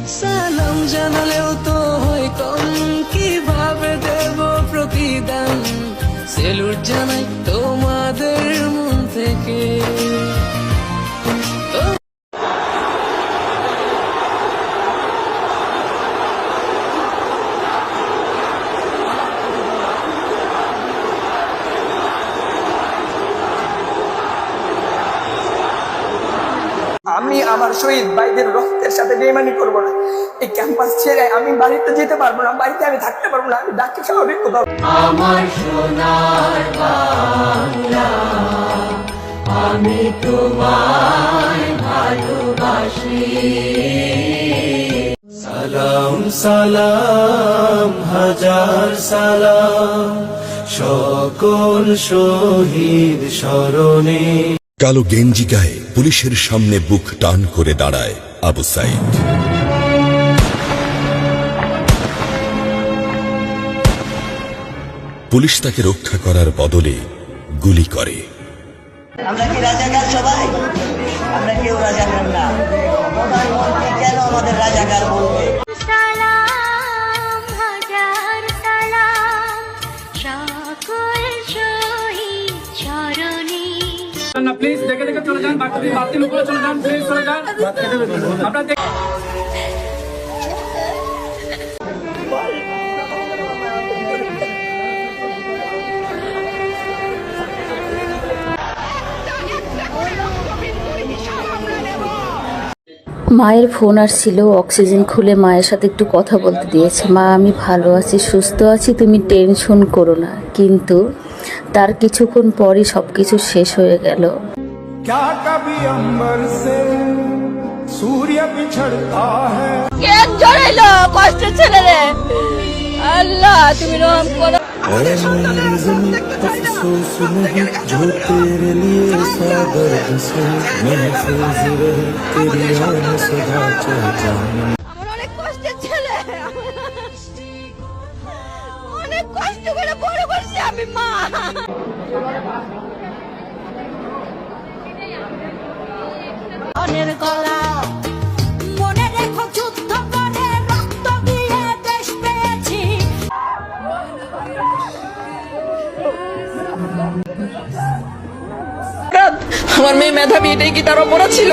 সালাম জানালেও তো হয় কম, কিভাবে দেব প্রতিদান। সেলুট জানাই তোমাদের মন থেকে। আমি আমার শহীদ ভাইদের রক্তের সাথে বেইমানি করবো না। এই ক্যাম্পাস ছেড়ে আমি বাড়িতে যেতে পারবো না, বাড়িতে আমি থাকতে পারবো না। আমি ডাকি স্বাভাবিক কোথাও। আমার সোনার বাংলা, আমি তোমায় ভালোবাসি। সালাম সালাম হাজার সালাম সকল শহীদ স্মরণে। কালো গেঞ্জি গায়ে পুলিশের সামনে বুক টান করে দাঁড়ায় আবু সাইদ। পুলিশ তাকে রক্ষা করার বদলে গুলি করে। আমরা কি রাজাকার সবাই? আমরা কেউ রাজাকার না। প্রধানমন্ত্রী কেন আমাদের রাজাকার বলবে? সালাম হাজার সালাম সকল শহীদ স্মরণে। প্লিজ দেখে দেখে চলে যান, বাতিল উপরে চলে যান, প্লিজ চলে যান। আপনার মায়ের ফোন আসছিল, অক্সিজেন খুলে মায়ের সাথে একটু কথা বলতে দিয়েছে। মা, আমি ভালো আছি, সুস্থ আছি, তুমি টেনশন করো না। কিন্তু তার কিছুক্ষণ পরই সবকিছু শেষ হয়ে গেল। কষ্টের ছেলে রে, আল্লাহ তুমি রহম করো। अफसोस नहीं जो तेरे लिए सागर से महफूज रहे तेरी आन सदा जाने। আমার অনেক কষ্টের ছেলে, অনেক কষ্ট করে বড় করছি আমি মা। অনের গলা মনে রেখো, যুদ্ধ করে রক্ত দিয়ে দেশ পেয়েছি। আমার মেয়ে মেধাবী, এটাই কি তার অপরাধ ছিল?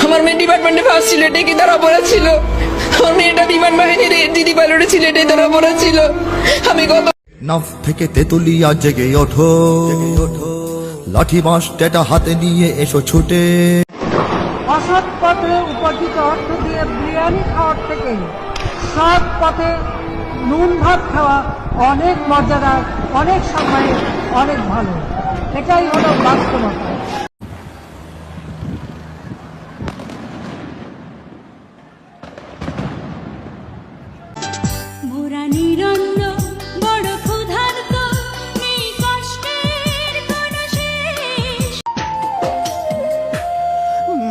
আমার মেয়ে ডিপার্টমেন্টে ফার্স্ট ছিল, এটাই কি তার অপরাধ ছিল? আমার মেয়েটা বিমান বাহিনীর দিদি পাইলটে ছিল, এটাই তার অপরাধ ছিল? আমি কত নাফ থেকে তেতুলিয়া জেগে ওঠো, লাঠি বাঁশ টেটা হাতে নিয়ে এসো ছুটে। অসৎ পথে উপার্জিত অর্থ দিয়ে বিরিয়ানি খাওয়ার থেকে সৎ পথে নুন ভাত খাওয়া অনেক মজাদার, অনেক সময় অনেক ভালো। এটাই হলো বাস্তবতা। মোরা নিরন্ন বড় ক্ষুধার্ত, নেই কষ্টের কোনো শেষ।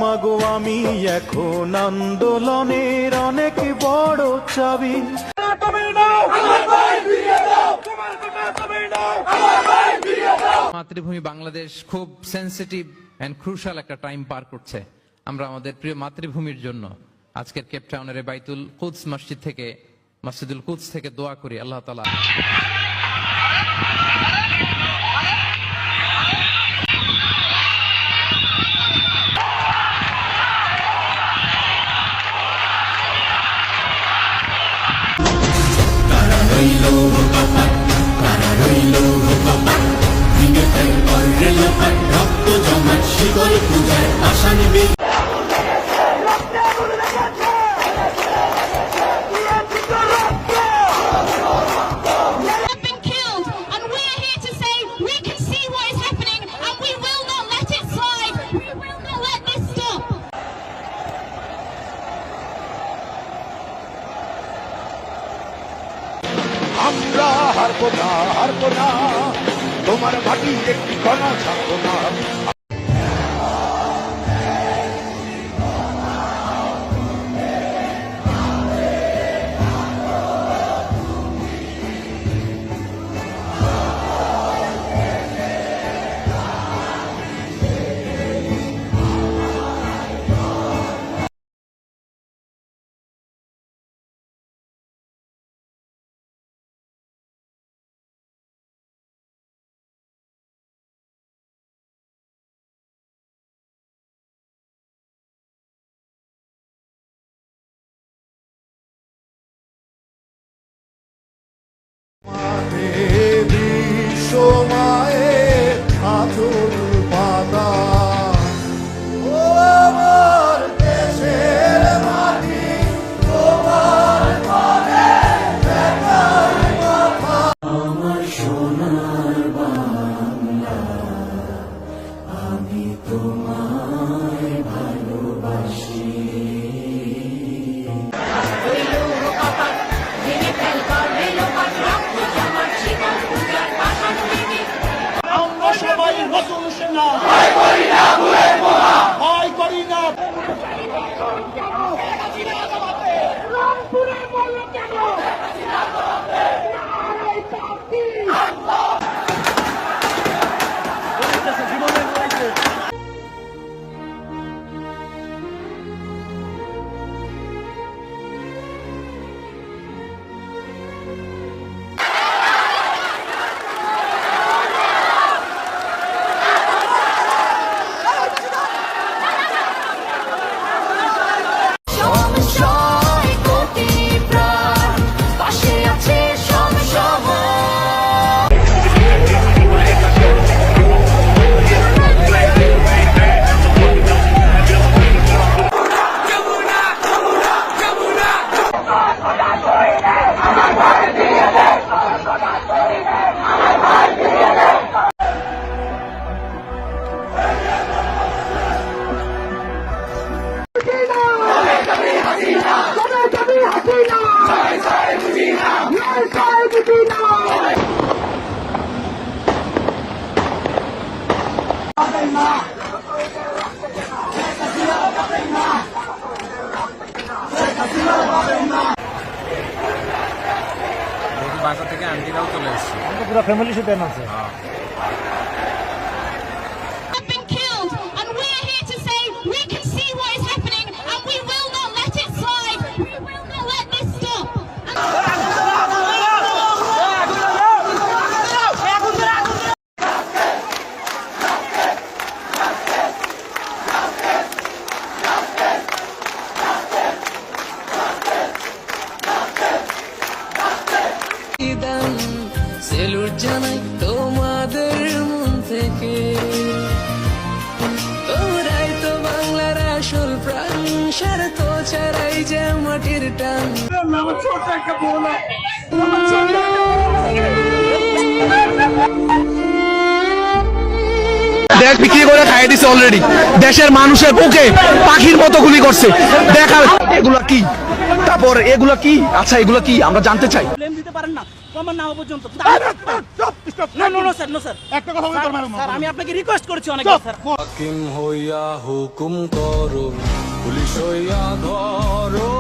মাগো আমি এখন আন্দোলনের অনেক বড় চাবি। মাতৃভূমি বাংলাদেশ খুব সেনসিটিভ এন্ড ক্রুশাল একটা টাইম পার করছে। আমরা আমাদের প্রিয় মাতৃভূমির জন্য আজকের কেপ টাউনের বাইতুল কুদস মসজিদ থেকে, মসজিদুল কুদস থেকে দোয়া করি আল্লাহ তাআলা রক্ত জমাট শিকল পূজার আশা নিবে। আমরা হারবো না, তোমার মাটির একটি কণা ছাড়বো না। বাসা থেকে আন্টিরাও চলে এসেছে। পুরো ফ্যামিলি সাথে আছে। have been killed, and we are here to say we can see what is happening, and we will not let it slide. We will not let this stop. Salute জানাই তোমাদের মন থেকে, তোমরাই তো বাংলার আসল প্রাণ, স্বার্থ ছাড়াই যে মাটির টান। দেশ বিক্রি করে খাইয়ে দিছে অলরেডি, দেশের মানুষের বুকে পাখির মতো গুলি করছে। দেখা এগুলা কি, তারপর এগুলা কি, আচ্ছা এগুলা কি আমরা জানতে চাই। দিতে পারেন না প্রমাণ না হওয়া পর্যন্ত। স্যার আমি আপনাকে রিকোয়েস্ট করেছি অনেকবার স্যার। হাকিম হইয়া হুকুম করো, পুলিশ হইয়া ধরো।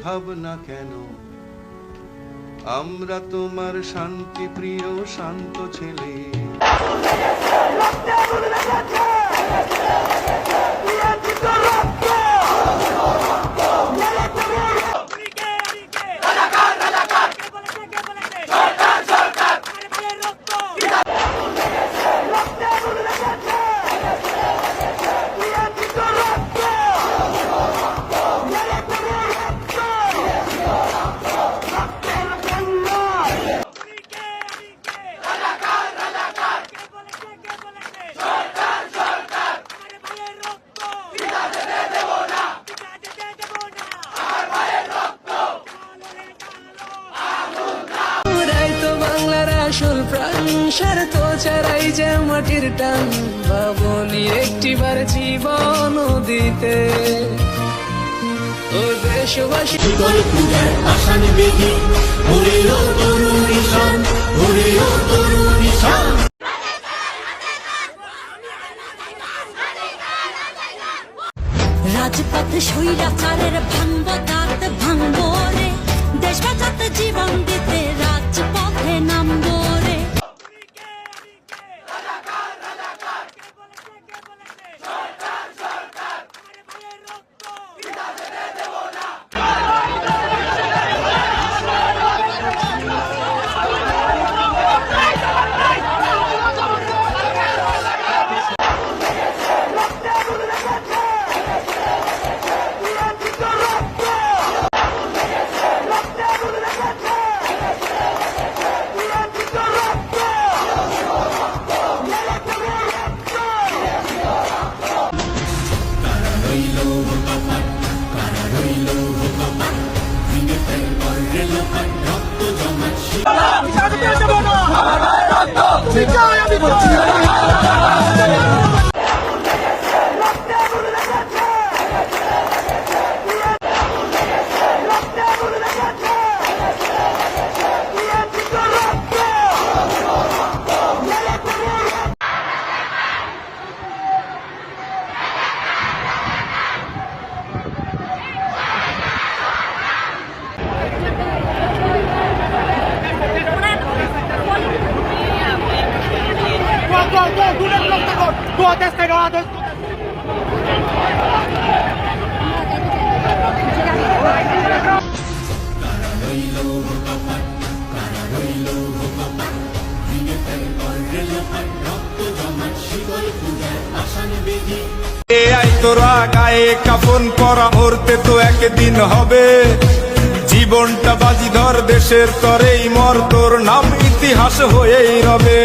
ভাবনা কেন, আমরা তোমার শান্তি প্রিয় শান্ত ছেলে। আসল প্রাণ, স্বার্থ ছাড়াই যে মাটির টান, ভাবনি একটিবার জীবন দিতে। ও দেশবাসী আসান বেদি, ওরেও তরুণ নিশান, ওরেও তরুণ নিশান। রাজপথে স্বৈরাচারের ভাঙব দাঁত ভাঙব রে, দেশ বাঁচাতে জীবন দিতে রাজপথে নামবো রে। তোরা গায়ে কাফন পরা মরতে তো একদিন হবে, জীবনটা বাজি ধর দেশের তরেই মর, তোর নাম ইতিহাস হয়েই রবে।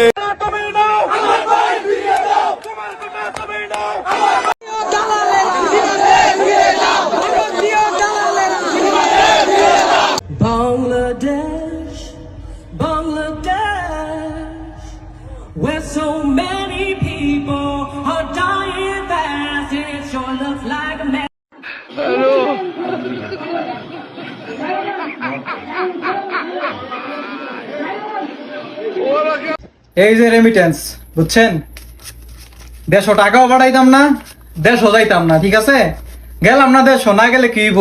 Bangladesh, Bangladesh, where so many people are dying fast, it sure looks like a mess. এই যে রেমিটেন্স, বুঝছেন? 150 টাকাও পাঠাইতাম না, দেশও যাইতাম না, ঠিক আছে? গেলাম না দেশ, না গেলে কি হইব?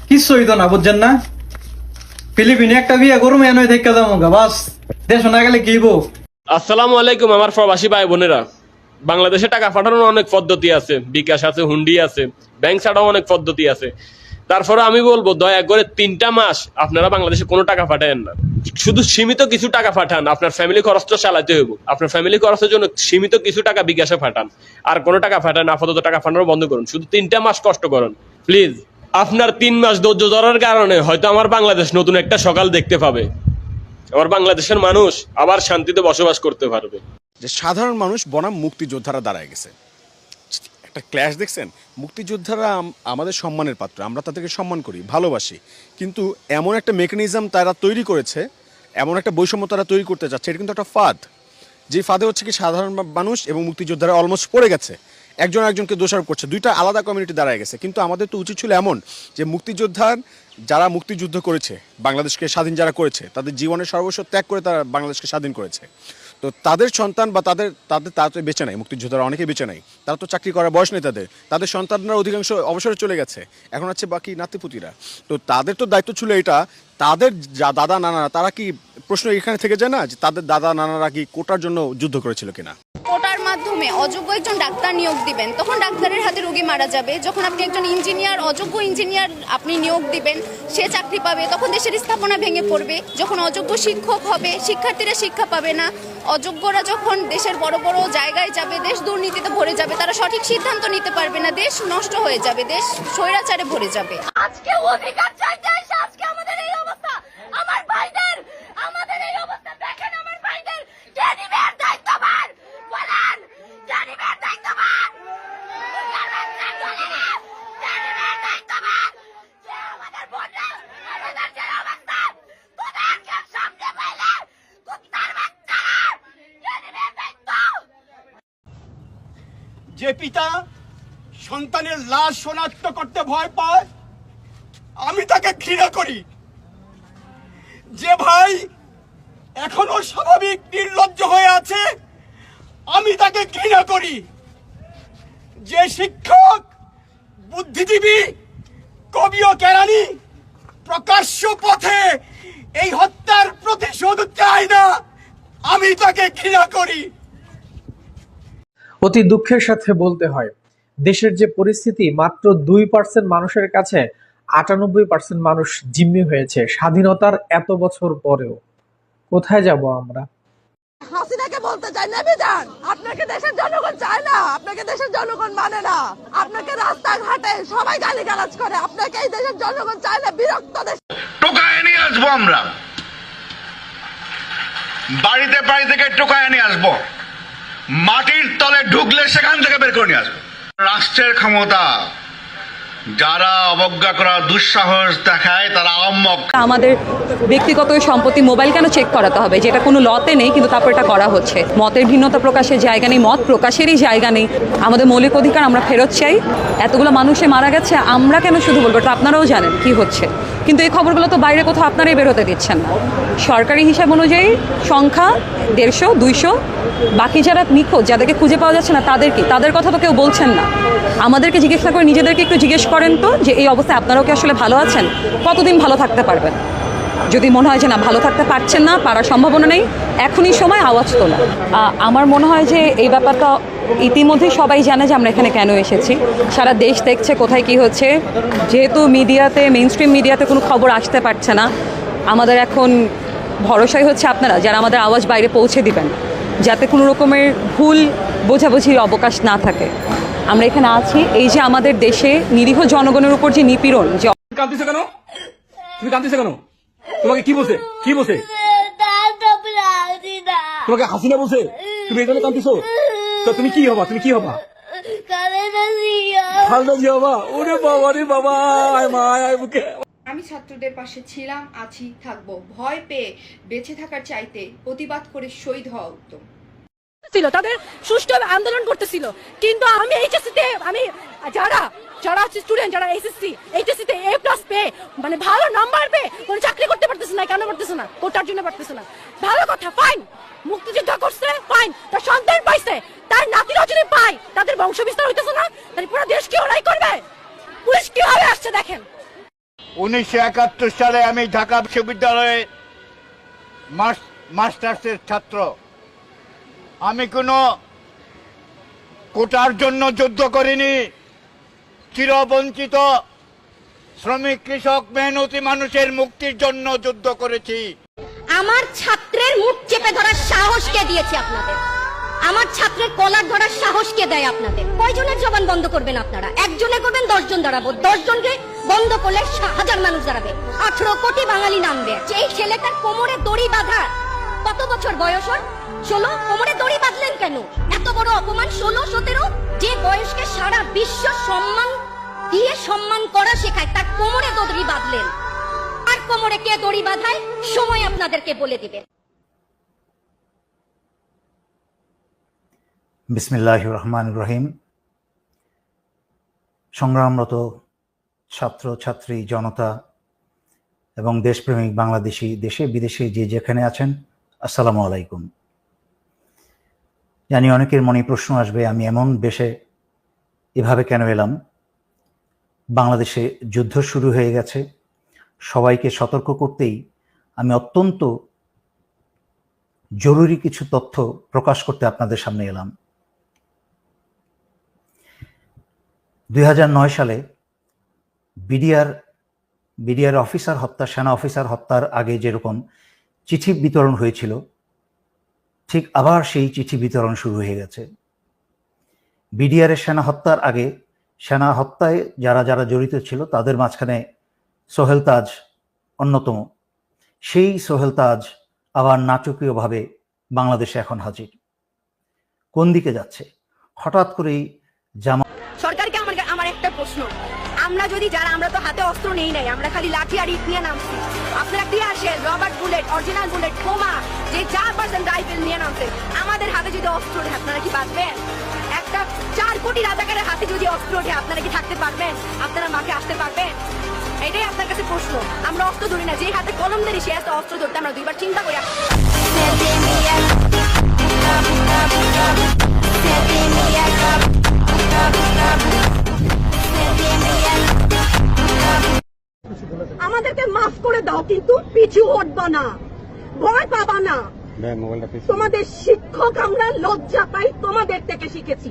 কিচ্ছু হইতো না, বুঝছেন না? ফিলিপিনে একটা বিয়ে করুম, এনে দেখতে যাবো গা, বাস। দেশও না গেলে কি হইব? আসসালামু আলাইকুম আমার প্রবাসী ভাই বোনেরা। বাংলাদেশে টাকা পাঠানোর অনেক পদ্ধতি আছে, বিকাশ আছে, হুন্ডি আছে, ব্যাংক ছাড়াও অনেক পদ্ধতি আছে। তারপরে আমি বলবো দয়া করে 3টা মাস আপনারা বাংলাদেশে কোনো টাকা পাঠায়েন না, শুধু সীমিত কিছু টাকা পাঠান। আপনার ফ্যামিলি খরচটা চালাতে হইব, আপনার ফ্যামিলি খরচের জন্য সীমিত কিছু টাকা বিকাশে পাঠান, আর কোনো টাকা পাঠান আপাতত টাকা পাঠানো বন্ধ করুন। শুধু 3টা মাস কষ্ট করুন প্লিজ। আপনার 3 মাস ধৈর্য ধরার কারণে হয়তো আমার বাংলাদেশ নতুন একটা সকাল দেখতে পাবে, আমার বাংলাদেশের মানুষ আবার শান্তিতে বসবাস করতে পারবে। যে সাধারণ মানুষ বনাম মুক্তিযোদ্ধারা দাঁড়ায় গেছে, একটা ক্ল্যাশ দেখছেন। মুক্তিযোদ্ধারা আমাদের সম্মানের পাত্র, আমরা তাদেরকে সম্মান করি, ভালোবাসি, কিন্তু এমন একটা মেকানিজম তারা তৈরি করেছে, এমন একটা বৈষম্য তারা তৈরি করতে চাচ্ছে, এটা কিন্তু একটা ফাঁদ। যে ফাঁদে হচ্ছে কি সাধারণ মানুষ এবং মুক্তিযোদ্ধারা অলমোস্ট পড়ে গেছে, একজন একজনকে দোষারোপ করছে, দুইটা আলাদা কমিউনিটি দাঁড়ায় গেছে। কিন্তু আমাদের তো উচিত ছিল এমন যে মুক্তিযোদ্ধার যারা মুক্তিযুদ্ধ করেছে, বাংলাদেশকে স্বাধীন যারা করেছে, তাদের জীবনের সর্বস্ব ত্যাগ করে তারা বাংলাদেশকে স্বাধীন করেছে, তো তাদের সন্তান বা তারা তো বেঁচে নাই, মুক্তিযোদ্ধারা অনেকেই বেঁচে নাই, তারা তো চাকরি করার বয়স নেই, তাদের সন্তানরা অধিকাংশ অবসরে চলে গেছে, এখন আছে বাকি নাতিপুতিরা। তো তাদের তো দায়িত্ব ছিল এটা, তাদের যা দাদা নানারা, তারা কি প্রশ্ন এখানে থেকে যায় না যে তাদের দাদা নানারা কি কোটার জন্য যুদ্ধ করেছিল কিনা? কোটার মাধ্যমে অযোগ্য একজন ডাক্তার নিয়োগ দিবেন, তখন ডাক্তারের হাতে রোগী মারা যাবে। যখন আপনি একজন ইঞ্জিনিয়ার, অযোগ্য ইঞ্জিনিয়ার আপনি নিয়োগ দিবেন, সে চাকরি পাবে, তখন দেশের স্থাপনা ভেঙে পড়বে। যখন অযোগ্য শিক্ষক হবে, শিক্ষার্থীরা শিক্ষা পাবে না। অযোগ্যরা যখন দেশের বড় বড় জায়গায় যাবে, দেশ দুর্নীতিতে ভরে যাবে, তারা সঠিক সিদ্ধান্ত নিতে পারবে না, দেশ নষ্ট হয়ে যাবে, দেশ স্বৈরাচারে ভরে যাবে। আজকে অধিকার চাইতে এসে আজকে আমাদের এই অবস্থা, আমার ভাইদের আমাদের এই অবস্থা দেখেন, আমার ভাইদের কে নিবে দায়িত্ববান বলেন, কে নিবে দায়িত্ববান? যে পিতা সন্তানের লাশ শনাক্ত করতে ভয় পায়, আমি তাকে ঘৃণা করি। যে ভাই এখনো স্বাভাবিক নির্লজ্জ হয়ে আছে, আমি তাকে ঘৃণা করি। যে শিক্ষক বুদ্ধিজীবী কবি ও কেরানি প্রকাশ্য পথে এই হত্যার প্রতিশোধ চায় না, আমি তাকে ঘৃণা করি। অতি দুঃখের সাথে বলতে হয়, দেশের যে পরিস্থিতি, মাত্র 2% মানুষের কাছে 98% মানুষ জিম্মি হয়েছে স্বাধীনতার এত বছর পরেও। কোথায় যাব আমরা? হাসিনাকে বলতে চাই, নেমে যান। আপনাকে দেশের জনগণ চায় না, আপনাকে দেশের জনগণ মানে না, আপনাকে রাস্তাঘাটে সবাই গালিগালাজ করে, আপনাকে এই দেশের জনগণ চায় না, বিরক্ত দেশ। টোকায় নিয়ে আসবো আমরা, বাড়িতে বাড়ি থেকে টোকায় নিয়ে আসবো, মাটির তলে ঢুকলে সেখান থেকে বের করে নিয়ে আসবো। রাষ্ট্রের ক্ষমতা যারা অবজ্ঞা করার দুঃসাহস দেখায় তারা আহম্মক। আমাদের ব্যক্তিগত সম্পত্তি মোবাইল কেন চেক করাতে হবে, যেটা কোনো লতে নেই কিন্তু তারপর এটা করা হচ্ছে। মতের ভিন্নতা প্রকাশের জায়গা নেই, মত প্রকাশেরই জায়গা নেই। আমাদের মৌলিক অধিকার আমরা ফেরত চাই। এতগুলো মানুষে মারা গেছে, আমরা কেন শুধু বলবো? এটা আপনারাও জানেন কি হচ্ছে, কিন্তু এই খবরগুলো তো বাইরে কোথাও আপনারাই বের হতে দিচ্ছেন না। সরকারি হিসাব অনুযায়ী সংখ্যা 150, 200, বাকি যারা নিখোঁজ, যাদেরকে খুঁজে পাওয়া যাচ্ছে না তাদের কি, তাদের কথা তো কেউ বলছেন না। আমাদেরকে জিজ্ঞেস না করে নিজেদেরকে একটু জিজ্ঞেস করেন তো যে এই অবস্থায় আপনারাও কি আসলে ভালো আছেন? কতদিন ভালো থাকতে পারবেন? যদি মনে হয় যে না, ভালো থাকতে পারছেন না, পারার সম্ভাবনা নেই, এখনই সময় আওয়াজ তোলা। আমার মনে হয় যে এই ব্যাপারটা ইতিমধ্যেই সবাই জানে যে আমরা এখানে কেন এসেছি। সারা দেশ দেখছে কোথায় কি হচ্ছে। যেহেতু মিডিয়াতে, মেইনস্ট্রিম মিডিয়াতে কোনো খবর আসতে পারছে না, আমাদের এখন ভরসাই হচ্ছে আপনারা যারা আমাদের আওয়াজ বাইরে পৌঁছে দিবেন, যাতে কোনো রকমের ভুল বোঝাবুঝির অবকাশ না থাকে। আমরা এখানে আছি, এই যে আমাদের দেশে নিরীহ জনগণের উপর যে নিপীড়ন, যে কাঁদতেছো কেন? তুমি কাঁদতেছো কেন? তোমাকে কি বলছে? কি বলছে? তোমাকে হাসিনা বলছে? তুমি এই জন্য কাঁদতেছো? তো তুমি কি হবা? তুমি কি হবা? খালেদা জিয়া হবা? ওরে বাবা রে বাবা, আয় মা আয় বুকে। আমি ছাত্রদের পাশে ছিলাম, আছি, থাকবো। ভয় পেয়ে বেঁচে থাকার চাইতে প্রতিবাদ করে শহীদ হওয়া উত্তম ছিল। তাদের সুষ্ঠুভাবে আন্দোলন করতেছিল, কিন্তু আমি এইচএসসিতে, আমি যারা স্টুডেন্ট, যারা এইচএসসিতে A+ পেয়ে, মানে ভালো নাম্বার পেয়ে কোনো চাকরি করতে পারতেছে না। কেন পারতেছে না? কোটার জন্য পারতেছে না। ভালো কথা, ফাইন, মুক্তিযুদ্ধ করছে, ফাইন, তার সন্তান পাইছে, তার নাতিরা যদি পায়, তাদের বংশ বিস্তার হইতেছে না, তাহলে পুরো দেশ কি ওরাই করবে? পুলিশ কিভাবে আসছে দেখেন। 1971 সালে আমি ঢাকা বিশ্ববিদ্যালয়ে মাস্টার্সের ছাত্র। আমি কোনো কোটার জন্য যুদ্ধ করিনি। চিরবঞ্চিত শ্রমিক, কৃষক, মেহনতি মানুষের মুক্তির জন্য যুদ্ধ করেছি। আমার ছাত্রের মুখ চেপে ধরার সাহস কে দিয়েছে আপনাদের? আমার ছাত্রের কলার ধরার সাহস কে দেয় আপনাদের? কয়জনের জবান বন্ধ করবেন আপনারা? একজনে করবেন, 10 জন দাঁড়াবো। 10 জনকে বন্ধ করলে 1000 মানুষ দাঁড়াবে, 18 কোটি বাঙালি নামবে। এই ছেলেটার কোমরে দড়ি বাঁধা, কত বছর বয়স ওর? 16। কোমরে দড়ি বাঁধলেন কেন? এত বড় অপমান। 16, 17, যে বয়সকে সারা বিশ্ব সম্মান দিয়ে সম্মান করা শেখায়, তার কোমরে দড়ি বাঁধলেন। আর কোমরে কে দড়ি বাঁধায়, সময় আপনাদেরকে বলে দিবে। বিসমিল্লাহির রহমানির রহিম। সংগ্রামরত ছাত্র ছাত্রী জনতা এবং দেশপ্রেমিক বাংলাদেশি, দেশে বিদেশে যে যেখানে আছেন, আসসালামু আলাইকুম। জানি অনেকের মনে প্রশ্ন আসবে, আমি এমন দেশে এভাবে কেন এলাম? বাংলাদেশে যুদ্ধ শুরু হয়ে গেছে। সবাইকে সতর্ক করতেই আমি অত্যন্ত জরুরি কিছু তথ্য প্রকাশ করতে আপনাদের সামনে এলাম। 2009 সালে বিডিআর অফিসার হত্যা, সেনা অফিসার হত্যার আগে যেরকম চিঠি বিতরণ হয়েছিল, ঠিক আবার সেই চিঠি বিতরণ শুরু হয়ে গেছে। বিডিআরের সেনা হত্যার আগে, সেনা হত্যায় যারা যারা জড়িত ছিল তাদের মাঝখানে সোহেল তাজ অন্যতম। সেই সোহেল তাজ আবার নাটকীয়ভাবে বাংলাদেশে এখন হাজির। কোন দিকে যাচ্ছে? হঠাৎ করেই সরকারকে আমার একটা প্রশ্ন, আমরা যদি যারা, আমরা তো হাতে অস্ত্র নেই নাই, আমরা খালি লাঠি আর ইট নিয়ে নামছি। আপনারা কি আসেন রবার্ট বুলেট, অরিজিনাল বুলেট, বোমা, যে 4% রাইফেল নিয়ে নামছে। আমাদের হাতে যদি অস্ত্র ওঠে, আপনারা কি বাঁচবেন? একটা 4 কোটি রাজাকারের হাতে যদি অস্ত্র ওঠে, আপনারা কি থাকতে পারবেন? আপনারা মাঠে আসতে পারবেন? এটাই আপনার কাছে প্রশ্ন। আমরা অস্ত্র ধরি না, যে হাতে কলম ধরি সে হাতে অস্ত্র ধরতে আমরা 2বার চিন্তা করি। আমাদেরকে মাফ করে দাও, কিন্তু পিছু হটবা না, ভয় পাবা না। তোমাদের শিক্ষক আমরা লজ্জা পাই, তোমাদের থেকে শিখেছি।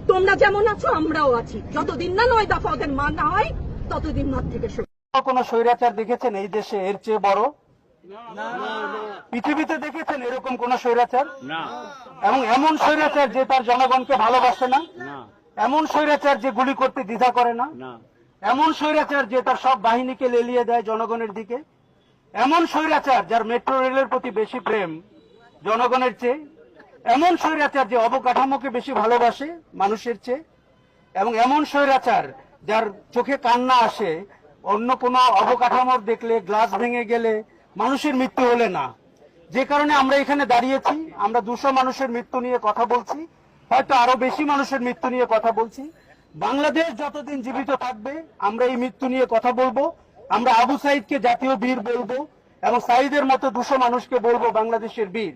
তোমরা যেমন আছো আমরাও আছি, যতদিন না 9 দফা ওদের মানা হয় ততদিন মাঠ থেকে শুরু। কোন স্বৈরাচার দেখেছেন এই দেশে এর চেয়ে বড়? পৃথিবীতে দেখেছেন এরকম কোন স্বৈরাচার? এবং এমন স্বৈরাচার যে তার জনগণকে ভালোবাসে না, এমন স্বৈরাচার যে গুলি করতে দ্বিধা করে না, এমন স্বৈরাচার যে তার সব বাহিনীকে লেলিয়ে দেয় জনগণের দিকে, এমন স্বৈরাচার যার মেট্রো রেলের প্রতি বেশি প্রেম জনগণের চেয়ে, এমন স্বৈরাচার যে অবকাঠামোকে বেশি ভালোবাসে মানুষের চেয়ে, এবং এমন স্বৈরাচার যার চোখে কান্না আসে অন্য কোনো অবকাঠামোর দেখলে, গ্লাস ভেঙে গেলে, মানুষের মৃত্যু হলে না। যে কারণে আমরা এখানে দাঁড়িয়েছি, আমরা 200 মানুষের মৃত্যু নিয়ে কথা বলছি, হয়তো আরো বেশি মানুষের মৃত্যু নিয়ে কথা বলছি। বাংলাদেশ যতদিন জীবিত থাকবে আমরা এই মৃত্যু নিয়ে কথা বলবো। আমরা আবু সাইদকে জাতীয় বীর বলবো এবং সাইদের মতো 200 মানুষকে বলবো বাংলাদেশের বীর,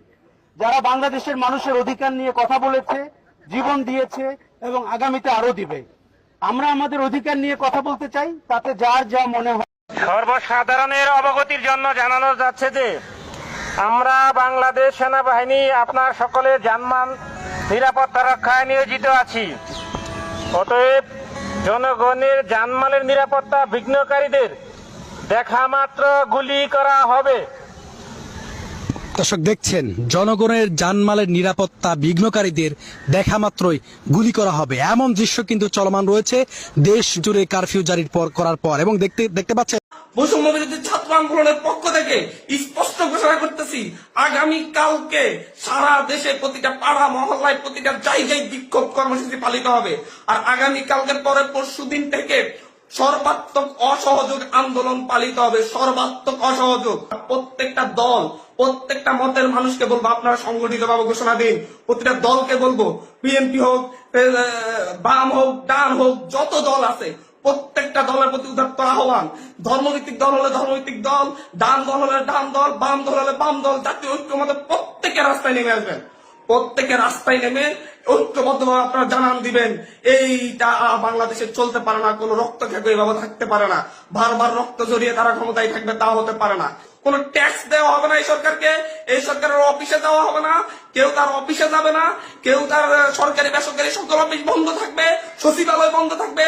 যারা বাংলাদেশের মানুষের অধিকার নিয়ে কথা বলেছে, জীবন দিয়েছে এবং আগামীতে আরো দিবে। আমরা আমাদের অধিকার নিয়ে কথা বলতে চাই, তাতে যার যা মনে হয়। সর্বসাধারণের অবগতির জন্য জানানো যাচ্ছে যে আমরা বাংলাদেশ সেনাবাহিনী আপনার সকলের জানমাল নিরাপত্তা রক্ষায় নিয়োজিত আছি। অতএব জনগণের জানমালের নিরাপত্তা বিঘ্নকারীদের দেখা মাত্র গুলি করা হবে। দর্শক দেখছেন, জনগণের জানমালের নিরাপত্তা বিঘ্নকারীদের দেখা মাত্রই গুলি করা হবে, এমন দৃশ্য কিন্তু চলমান রয়েছে দেশ জুড়ে কারফিউ জারির করার পর। এবং দেখতে পাচ্ছেন বৈষম্য বিরোধী ছাত্র আন্দোলনের পক্ষ থেকে স্পষ্ট ঘোষণা করতেছি, আগামী কালকে সারা দেশে প্রতিটা পাড়া মহল্লায় প্রতিটা জায়গায় বিক্ষোভ কর্মসূচি পালিত হবে। আর আগামী কালকের পরে পরশুদিন থেকে সর্বাত্মক অসহযোগ আন্দোলন পালিত হবে, সর্বাত্মক অসহযোগ। প্রত্যেকটা দল, প্রত্যেকটা মতের মানুষকে বলবো আপনারা সংগঠিত ভাবে ঘোষণা দিন। প্রতিটা দলকে বলবো, বিএনপি হোক, বাম হোক, ডান হোক, যত দল আছে প্রত্যেকটা দলের প্রতি উদাত্ত আহ্বান। ধর্মভিত্তিক দল হলে ধর্মভিত্তিক দল, ডান দল হলে ডান দল, বাম দল হলে বাম দল, জাতীয় ঐক্যমতে প্রত্যেকে রাস্তায় নেমে আসবেন। প্রত্যেকে রাস্তায় নেমে ঐক্যবদ্ধভাবে আপনারা জানান দিবেন এইটা বাংলাদেশে চলতে পারে না, কোন রক্ত খেকো এইভাবে থাকতে পারে না, বারবার রক্ত জড়িয়ে তারা ক্ষমতায় থাকবে তা হতে পারে না। কোন ট্যাক্স দেওয়া হবে না এই সরকারকে, এই সরকারের অফিসে যাওয়া হবে না, কেউ তার অফিসে যাবে না, কেউ তার সরকারি বেসরকারি সকল অফিস বন্ধ থাকবে, সচিবালয় বন্ধ থাকবে,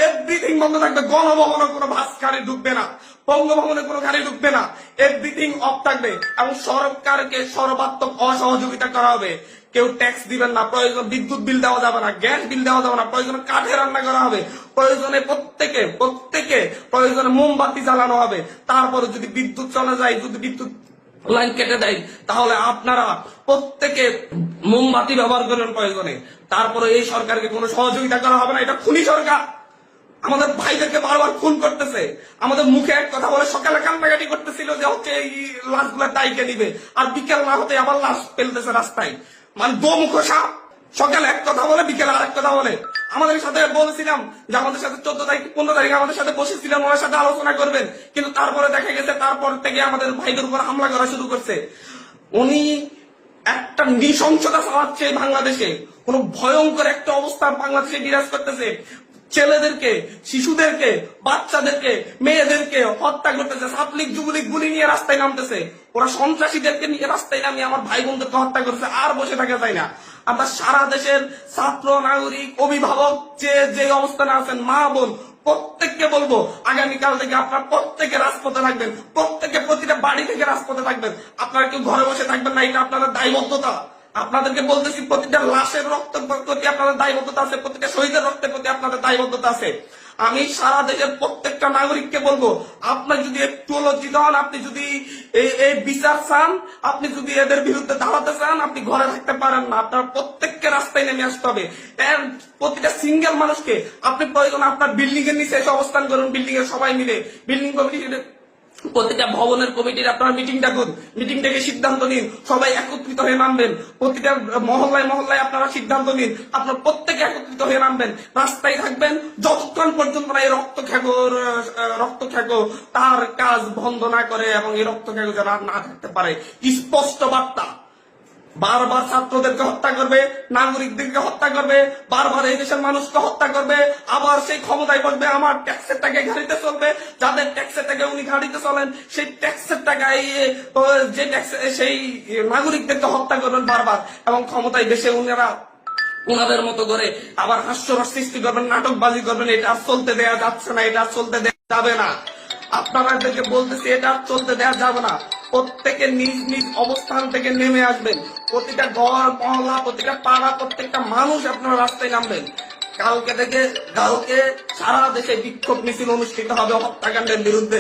এভরিথিং বন্ধ থাকবে। গণভবনে কোনো বাস গাড়ি ঢুকবে না, বঙ্গভবনে কোনো গাড়ি ঢুকবে না, এভরিথিং অফ থাকবে। এবং সরকারকে সর্বাত্মক অসহযোগিতা করা হবে। কেউ ট্যাক্স দিবেন না, প্রয়োজন বিদ্যুৎ বিল দেওয়া যাবে না, গ্যাস বিল দেওয়া যাবে না, প্রয়োজনে কাঠে রান্না করা হবে, প্রয়োজনে প্রত্যেকে প্রয়োজনে মোমবাতি জ্বালানো হবে। তারপরে যদি বিদ্যুৎ চলে যায়, যদি বিদ্যুৎ লাইন কেটে দেয়, তাহলে আপনারা প্রত্যেকে মোমবাতি ব্যবহার করবেন প্রয়োজনে। তারপরে এই সরকারকে কোনো সহযোগিতা করা হবে না, এটা খুনি সরকার। আমাদের ভাইদেরকে বারবার খুন করতেছে, আমাদের মুখে এক কথা বলে সকালে কান্নাকাটি করতেছিল যে হচ্ছে এই লাশগুলা দায়কে নিবে, আর বিকেল না হতে আবার লাশ ফেলতেছে রাস্তায়। মানে দোমুখ সাপ, সকালে এক কথা বলে বিকেলে আরেক কথা বলে। আমাদের সাথে বলেছিলাম যে আমাদের সাথে 14 তারিখ 15 তারিখ আমাদের সাথে বসেছিলেন, ওনার সাথে আলোচনা করবেন, কিন্তু তারপরে দেখা গেছে তারপর থেকে আমাদের ভাইদের উপর হামলা করা শুরু করছে। উনি একটা নৃশংসতা চালাচ্ছে বাংলাদেশে, কোন ভয়ঙ্কর একটা অবস্থা বাংলাদেশে বিরাজ করতেছে। ছেলেদেরকে, শিশুদেরকে, বাচ্চাদেরকে, মেয়েদেরকে হত্যা করতেছে, ছাত্রলীগ যুবলীগ গুলি নিয়ে রাস্তায় নামতেছে। ওরা সন্ত্রাসীদেরকে নিয়ে রাস্তায় নামিয়ে আমার ভাই বোনদেরকে হত্যা করছে। আর বসে থাকা যায় না। আমরা সারা দেশের ছাত্র, নাগরিক, অভিভাবক যে অবস্থানে আছেন, মা বোন, প্রত্যেককে বলবো আগামীকাল থেকে আপনারা প্রত্যেকে রাজপথে থাকবেন, প্রত্যেকে প্রতিটা বাড়ি থেকে রাজপথে থাকবেন। আপনারা কেউ ঘরে বসে থাকবেন না, এটা আপনাদের দায়বদ্ধতা। আপনাদেরকে বলতেছি প্রতিটা লাশের রক্তের প্রতি আপনাদের দায়বদ্ধতা আছে, প্রতিটা শহীদের রক্তের প্রতি আপনাদের দায়বদ্ধতা আছে। আমি সারা দেশের প্রত্যেকটা নাগরিককে বলবো, আপনি যদি একটু লজ্জিত হন, আপনি যদি এই বিচার চান, আপনি যদি এদের বিরুদ্ধে দাঁড়াতে চান, আপনি ঘরে থাকতে পারেন না। আপনার প্রত্যেককে রাস্তায় নেমে আসতে হবে। প্রতিটা সিঙ্গেল মানুষকে আপনি প্রয়োজন আপনার বিল্ডিং এর নিচে এসে অবস্থান করুন, বিল্ডিং এর সবাই মিলে, বিল্ডিং কমিটি, প্রতিটা ভবনের কমিটির আপনারা মিটিং ডাকুন, মিটিং ডেকে সিদ্ধান্ত নিন, সবাই একত্রিত হয়ে নামবেন। প্রতিটা মহল্লায় মহল্লায় আপনারা সিদ্ধান্ত নিন, আপনারা প্রত্যেকে একত্রিত হয়ে নামবেন, রাস্তায় থাকবেন যতক্ষণ পর্যন্ত না এই রক্ত খেকো তার কাজ বন্ধ না করে এবং এই রক্ত খেকো যারা না থাকতে পারে। স্পষ্ট বার্তা, বারবার ছাত্রদেরকে হত্যা করবে, নাগরিকদেরকে হত্যা করবে, বারবার এই দেশের মানুষকে হত্যা করবে, আবার সেই ক্ষমতায় বসবে, আমার ট্যাক্সের টাকা ঘাড়িতে চলবে, যাদের ট্যাক্সের টাকা উনি ঘাড়িতে চলেন সেই ট্যাক্সের টাকায় যে ট্যাক্স সেই নাগরিকদেরকে হত্যা করবেন বারবার, এবং ক্ষমতায় বেশে ওনাদের মতো করে আবার হাস্যরস সৃষ্টি করবেন, নাটকবাজি করবেন। এটা আর চলতে দেয়া যাচ্ছে না, এটা আর চলতে দেয়া যাবে না। আপনাদেরকে বলতেছি এটা আর চলতে দেয়া যাবে না। প্রত্যেকে নিজ নিজ অবস্থান থেকে নেমে আসবেন, প্রতিটা ঘর মহল্লা, প্রতিটা পাড়া, প্রত্যেকটা মানুষ আপনারা রাস্তায় নামবেন। কালকে সারা দেশে বিক্ষোভ মিছিল অনুষ্ঠিত হবে হত্যাকাণ্ডের বিরুদ্ধে,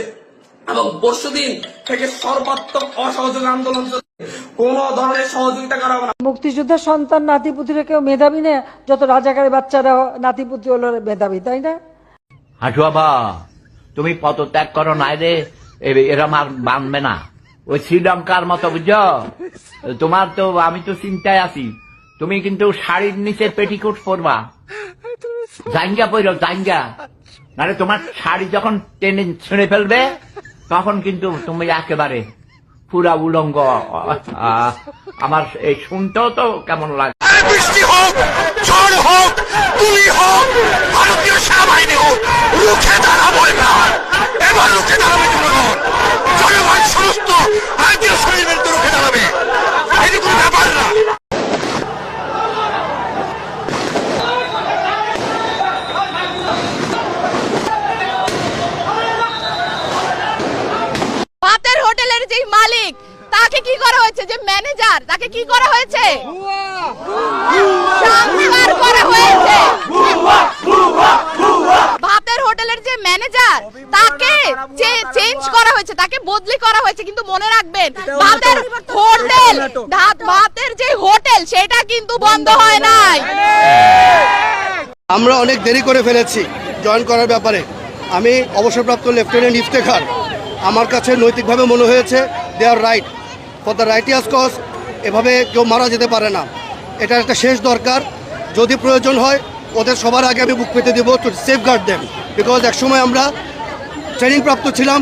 এবং পরশুদিন থেকে সর্বাত্মক অসহযোগ আন্দোলন চলবে। কোন ধরনের সহযোগিতা করা হবে না। মুক্তিযোদ্ধার সন্তান নাতিপুতিরা কেউ মেধাবী না, যত রাজাকারের বাচ্চারা নাতিপুতি হলো মেধাবী, তাই না? হাঁটু বাবা, তুমি পদত্যাগ করো নাই রে, এরম আর বানবে না। ওই শ্রীলঙ্কার মতো, বুঝছো? তোমার তো, আমি তো চিন্তায় আছি, তুমি কিন্তু শাড়ির নিচে পেটিকোট পরবা, জাঙ্গা পরো, জাঙ্গা, নাহলে তোমার শাড়ি যখন টেনে ছিঁড়ে ফেলবে তখন কিন্তু তুমি একেবারে পুরা উলঙ্গ। আমার এই শুনতেও তো কেমন লাগে। বৃষ্টি হোক, ঝড় হোক, গুলি হোক, ভারতীয় সেনাবাহিনী হোক, রুখে দাঁড়াবো এবার। এবার রুখে দাঁড়াবে জনগণ, জনগণ সমস্ত ভারতীয় শরীরের তো রুখে দাঁড়াবে, এটি কোনো ব্যাপার না। ভাতের হোটেলের যে মালিক তাকে কি করা হয়েছে, যে ম্যানেজার তাকে কি করা হয়েছে, সংস্কার করা হয়েছে। ভাতের হোটেলের যে ম্যানেজার তাকে চেঞ্জ করা হয়েছে, তাকে বদলি করা হয়েছে, কিন্তু মনে রাখবেন ভাতের হোটেল, ভাতের যে হোটেল সেটা কিন্তু বন্ধ হয় নাই। আমরা অনেক দেরি করে ফেলেছি জয়েন করার ব্যাপারে। আমি অবসরপ্রাপ্ত লেফটেন্যান্ট ইফতেখার, আমার কাছে নৈতিকভাবে মনে হয়েছে they are right for the righteous cause. এভাবে কেউ মারা যেতে পারে না, এটা একটা শেষ দরকার। যদি প্রয়োজন হয় ওদের সবার আগে আমি বুক পেতে দেবো টু সেফগার্ড দেম, বিকজ একসময় আমরা ট্রেনিং প্রাপ্ত ছিলাম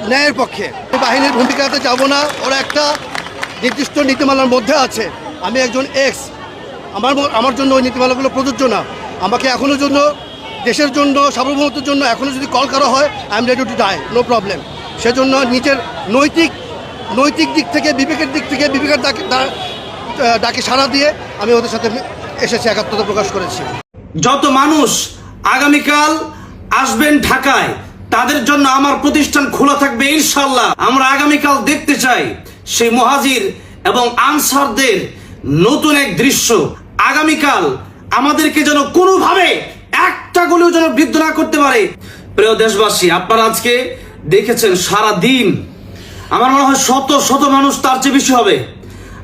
ন্যায়ের পক্ষে। বাহিনীর ভূমিকাতে যাব না, ওরা একটা নির্দিষ্ট নীতিমালার মধ্যে আছে। আমি একজন আমার জন্য ওই নীতিমালাগুলো প্রযোজ্য না। আমাকে এখনো জন্য, দেশের জন্য, সার্বভৌমত্বের জন্য এখনো যদি কল করা হয়, I am ready to die, no problem. সেজন্য নিজের নৈতিক দিক থেকে, বিবেকের দিক থেকে, বিবেকের ডাকে সাড়া দিয়ে আমি ওদের সাথে এসেছি, একাত্মতা প্রকাশ করেছি। যত মানুষ আগামীকাল আসবেন ঢাকায়, তাদের জন্য আমার প্রতিষ্ঠান খোলা থাকবে ইনশাআল্লাহ। আমরা আগামীকাল দেখতে চাই সেই মুহাজির এবং আনসারদের নতুন এক দৃশ্য। আগামীকাল আমাদেরকে যেন কোনোভাবে একটা গুলিও যেন বিদ্ধ না করতে পারে। প্রিয় দেশবাসী, আপনারা আজকে দেখেছেন সারা দিন, আমার মনে হয় শত শত মানুষ, তার চেয়ে বেশি হবে,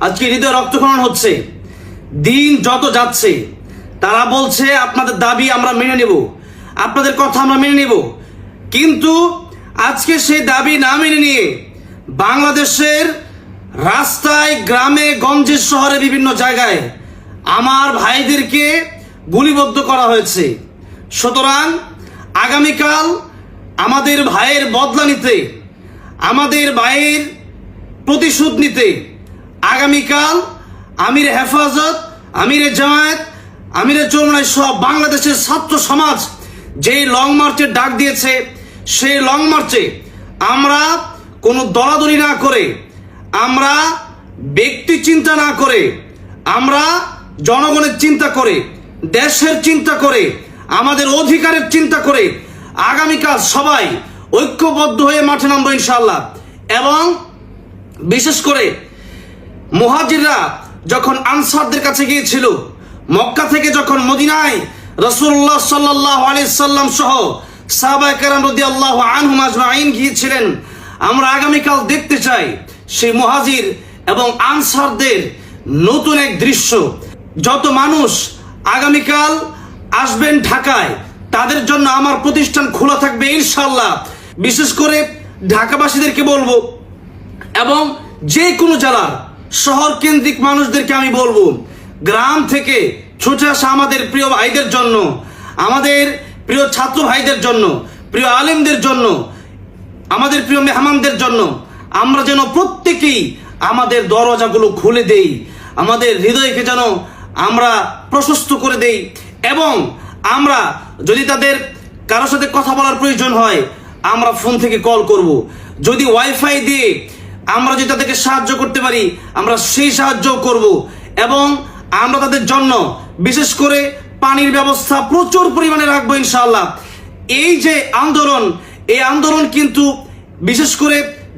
আজকে হৃদয় রক্তক্ষরণ হচ্ছে। দিন যত যাচ্ছে তারা বলছে আপনাদের দাবি আমরা মেনে নেব, আপনাদের কথা আমরা মেনে নেব, কিন্তু আজকে সেই দাবি না মেনে নিয়ে বাংলাদেশের রাস্তায়, গ্রামে, গঞ্জে, শহরে, বিভিন্ন জায়গায় আমার ভাইদেরকে গুলিবদ্ধ করা হয়েছে। সুতরাং আগামীকাল আমাদের ভাইয়ের বদলা নিতে, আমাদের ভাইয়ের প্রতিশোধ নিতে আগামীকাল আমির হেফাজত, আমিরে জামায়াত, আমিরে চরমনাই সহ বাংলাদেশের ছাত্র সমাজ যেই লং মার্চের ডাক দিয়েছে, সেই লং মার্চে আমরা কোনো দলাদলি না করে, আমরা ব্যক্তি চিন্তা না করে, আমরা জনগণের চিন্তা করে, দেশের চিন্তা করে, আমাদের অধিকারের চিন্তা করে আগামীকাল সবাই ঐক্যবদ্ধ হয়ে মাঠে নামবো ইনশাআল্লাহ। এবং বিশেষ করে মুহাজিররা যখন আনসারদের কাছে গিয়েছিল, মক্কা থেকে যখন মদিনায় রাসূলুল্লাহ সাল্লাল্লাহু আলাইহি সাল্লাম সহ সাহাবায়ে কেরাম রাদিয়াল্লাহু আনহুম আজমাইন গিয়েছিলেন, আমরা আগামীকাল দেখতে চাই সেই মুহাজির এবং আনসারদের নতুন এক দৃশ্য। যত মানুষ আগামীকাল আসবেন ঢাকায়, তাদের জন্য আমার প্রতিষ্ঠান খোলা থাকবে ইনশাআল্লাহ। বিশেষ করে ঢাকাবাসীদেরকে বলবো, এবং যে কোনো জেলার শহর কেন্দ্রিক মানুষদেরকে আমি বলবো, গ্রাম থেকে ছুটে আসা আমাদের প্রিয় ভাইদের জন্য, আমাদের প্রিয় ছাত্র ভাইদের জন্য, প্রিয় আলেমদের জন্য, আমাদের প্রিয় মেহমানদের জন্য আমরা যেন প্রত্যেকেই আমাদের দরজাগুলো খুলে দেই। আমাদের হৃদয়কে যেন আমরা প্রশস্ত করে দেই, এবং আমরা যদি তাদের কারোর সাথে কথা বলার প্রয়োজন হয় আমরা ফোন থেকে কল করব। যদি ওয়াইফাই দিয়ে আমরা যদি তাদেরকে সাহায্য করতে পারি আমরা সেই সাহায্য করব, এবং আমরা তাদের জন্য বিশেষ করে পানির ব্যবস্থা প্রচুর পরিমাণে রাখবো ইনশাআল্লাহ। এই যে আন্দোলন, এই আন্দোলন কিন্তু বিশেষ করে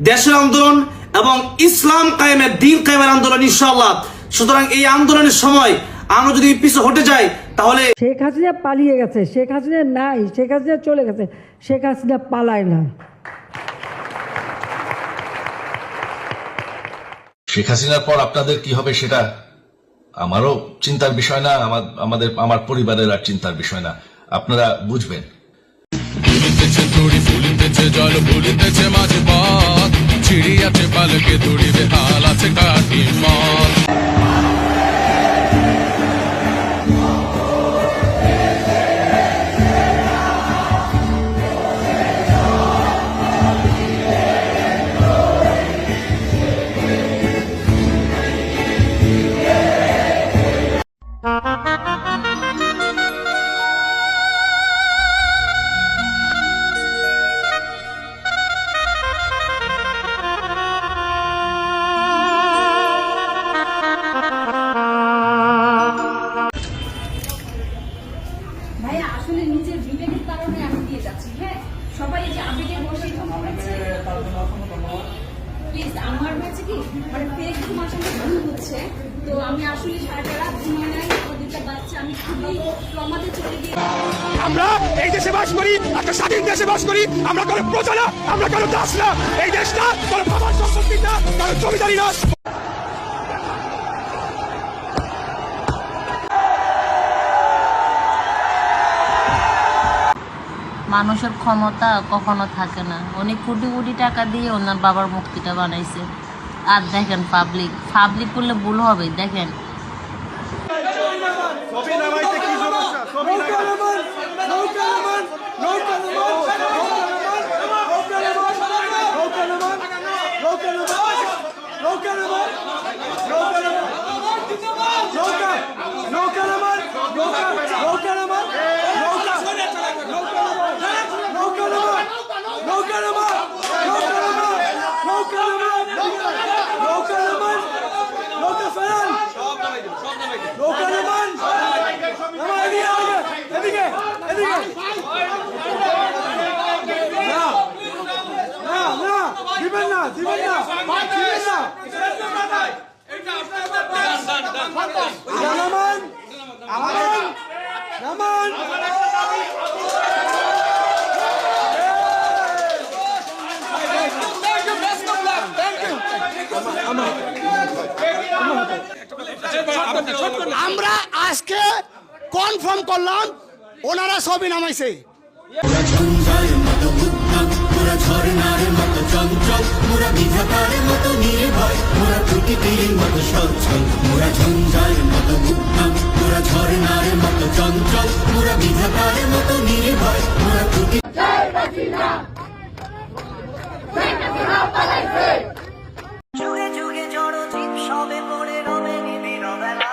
দেশের আন্দোলন এবং ইসলাম কায়েমের, দ্বীন কায়েমের আন্দোলন ইনশাআল্লাহ। সুতরাং এই আন্দোলনের সময় আমরা যদি পিছু হটে যাই তাহলে শেখ হাসিনা পালিয়ে গেছে, শেখ হাসিনা নাই, শেখ হাসিনা চলে গেছে, শেখ হাসিনা পালায় না। শেখ হাসিনার পর আপনাদের কি হবে সেটা আমারও চিন্তার বিষয় না, আমার পরিবারের আর চিন্তার বিষয় না, আপনারা বুঝবেন। ফুলিতেছে দড়ি, ফুলিতেছে জল, ফুলিতেছে মাঝে পথ, ছিড়িয়াছে পালকে দড়ি, বেহাল আছে কাঠি মত। ভাইয়া আসলে নিজের বিবেকের কারণে আমি দিয়ে যাচ্ছি। হ্যাঁ, সবাই এই যে আবেগে বসে প্লিজ, আমার হয়েছে কি মানে ফেক তোমার সঙ্গে ভুল হচ্ছে, তো আমি আসলে সারাটা রাত ঘুমাই নাই, ওদিকটা বাচ্চা আমি খুবই ট্রমাতে চলে গিয়ে। আমরা এই দেশে বাস করি, একটা স্বাধীন দেশে বাস করি, আমরা কোনো প্রজা না, আমরা কোনো দাস না, এই দেশটা কোনো বাবার সম্পত্তি না, কোনো জমিদারি না। মানুষের ক্ষমতা কখনো থাকে না। উনি কোটি কোটি টাকা দিয়ে ওনার বাবার মুক্তিটা বানাইছে, আর দেখেন পাবলিক করলে ভুল হবে। দেখেন আমরা আজকে কনফার্ম করলাম ওনারা সবই নামাইছে। যুগে যুগে জড় জীব সবে পড়ে রবে নিবিড় বেলা,